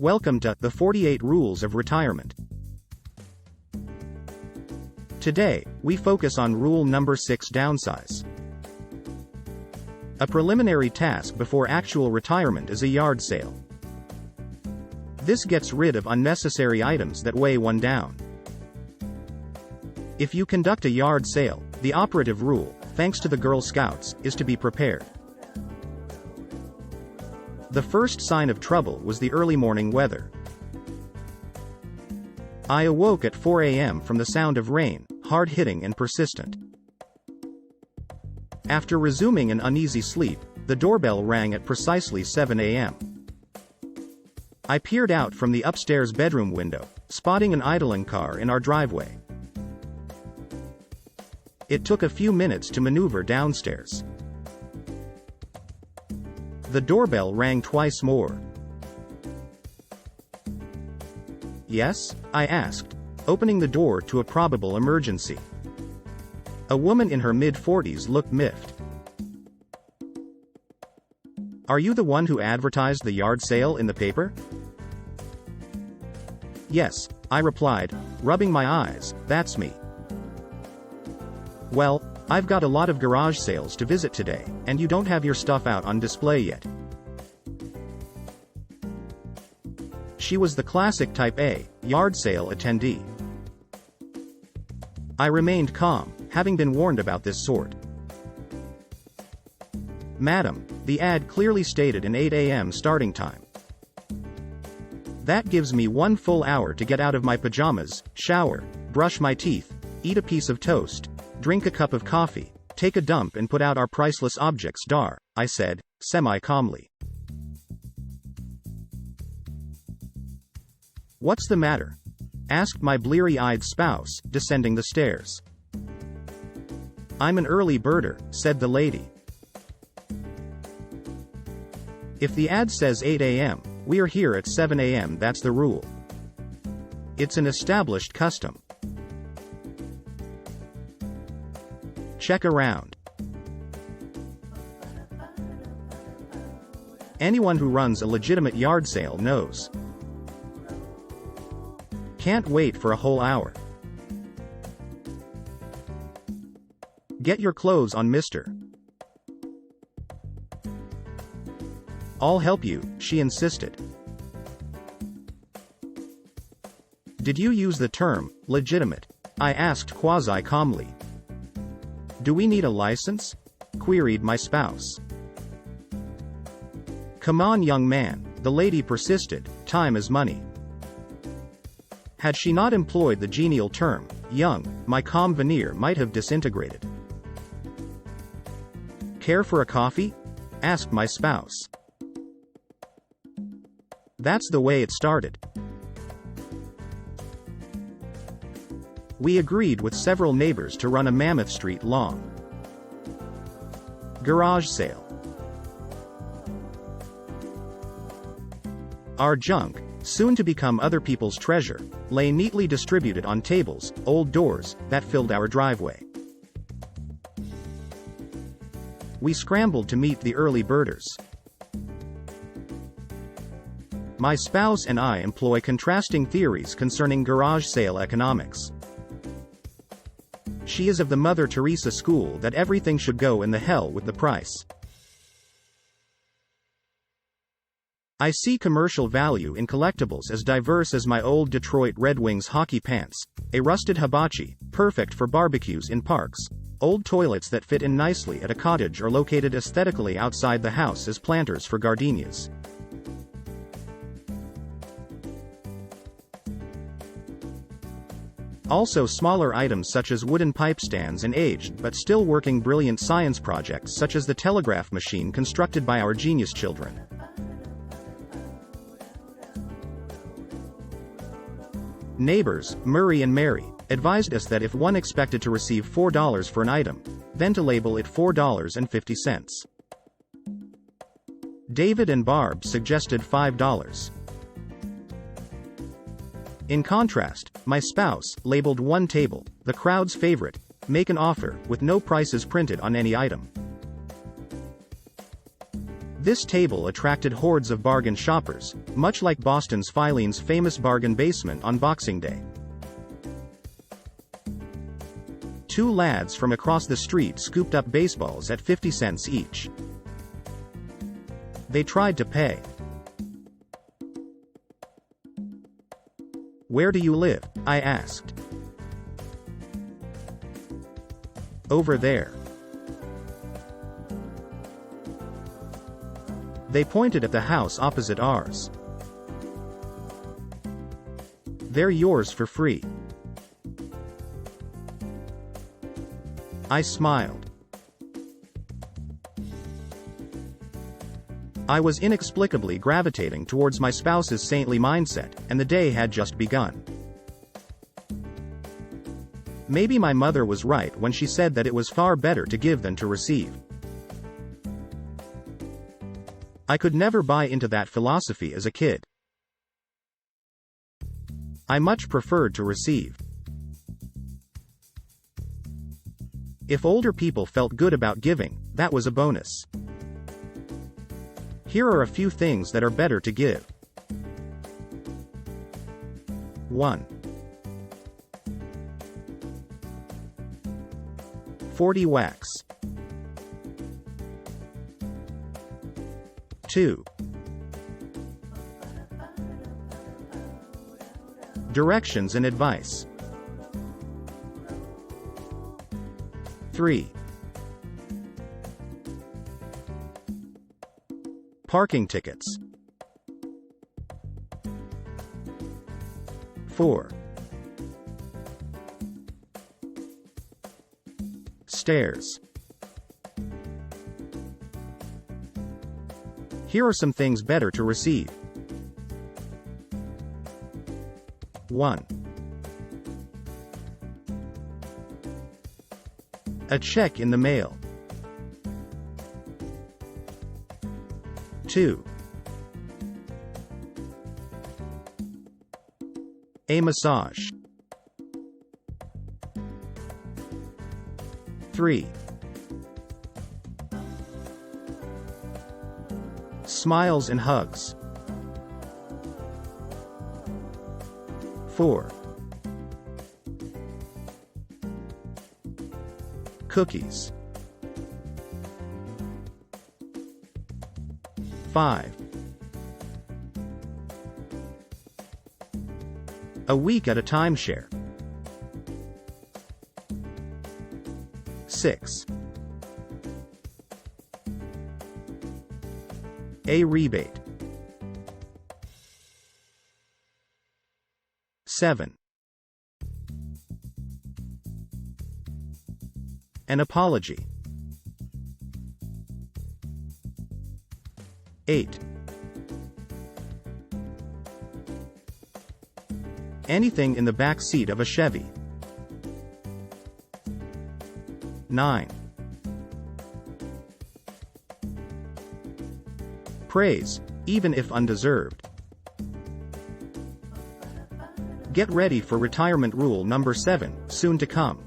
Welcome to the 48 Rules of Retirement. Today, we focus on rule number 6: downsize. A preliminary task before actual retirement is a yard sale. This gets rid of unnecessary items that weigh one down. If you conduct a yard sale, the operative rule, thanks to the Girl Scouts, is to be prepared. The first sign of trouble was the early morning weather. I awoke at 4 a.m. from the sound of rain, hard-hitting and persistent. After resuming an uneasy sleep, the doorbell rang at precisely 7 a.m. I peered out from the upstairs bedroom window, spotting an idling car in our driveway. It took a few minutes to maneuver downstairs. The doorbell rang twice more. Yes? I asked, opening the door to a probable emergency. A woman in her mid-40s looked miffed. Are you the one who advertised the yard sale in the paper? Yes, I replied, rubbing my eyes. That's me. Well, I've got a lot of garage sales to visit today, and you don't have your stuff out on display yet. She was the classic Type A, yard sale attendee. I remained calm, having been warned about this sort. Madam, the ad clearly stated an 8 a.m. starting time. That gives me 1 full hour to get out of my pajamas, shower, brush my teeth, eat a piece of toast, drink a cup of coffee, take a dump and put out our priceless objects, dar, I said, semi-calmly. What's the matter? Asked my bleary-eyed spouse, descending the stairs. I'm an early birder, said the lady. If the ad says 8 a.m., we are here at 7 a.m. That's the rule. It's an established custom. Check around. Anyone who runs a legitimate yard sale knows. Can't wait for a whole hour. Get your clothes on, mister. I'll help you, she insisted. Did you use the term, legitimate? I asked quasi-calmly. Do we need a license? Queried my spouse. Come on, young man, the lady persisted, time is money. Had she not employed the genial term, young, my calm veneer might have disintegrated. Care for a coffee? Asked my spouse. That's the way it started. We agreed with several neighbors to run a Mammoth Street long garage sale. Our junk, soon to become other people's treasure, lay neatly distributed on tables, old doors, that filled our driveway. We scrambled to meet the early birders. My spouse and I employ contrasting theories concerning garage sale economics. She is of the Mother Teresa school that everything should go in the hell with the price. I see commercial value in collectibles as diverse as my old Detroit Red Wings hockey pants, a rusted hibachi, perfect for barbecues in parks, old toilets that fit in nicely at a cottage or located aesthetically outside the house as planters for gardenias. Also smaller items such as wooden pipe stands and aged but still working brilliant science projects such as the telegraph machine constructed by our genius children. Neighbors, Murray and Mary, advised us that if one expected to receive $4 for an item, then to label it $4.50. David and Barb suggested $5. In contrast, my spouse labeled one table, the crowd's favorite, make an offer, with no prices printed on any item. This table attracted hordes of bargain shoppers, much like Boston's Filene's famous bargain basement on Boxing Day. Two lads from across the street scooped up baseballs at 50 cents each. They tried to pay. "Where do you live?" I asked. "Over there." They pointed at the house opposite ours. "They're yours for free." I smiled. I was inexplicably gravitating towards my spouse's saintly mindset, and the day had just begun. Maybe my mother was right when she said that it was far better to give than to receive. I could never buy into that philosophy as a kid. I much preferred to receive. If older people felt good about giving, that was a bonus. Here are a few things that are better to give. 1. 40 wax. 2. Directions and advice. 3. Parking tickets. 4. Stairs. Here are some things better to receive. 1. A check in the mail. 2. A massage. 3. Smiles and hugs. 4. Cookies. 5. A week at a timeshare. 6. A rebate. 7. An apology. 8. Anything in the back seat of a Chevy. 9. Praise, even if undeserved. Get ready for retirement rule number 7, soon to come.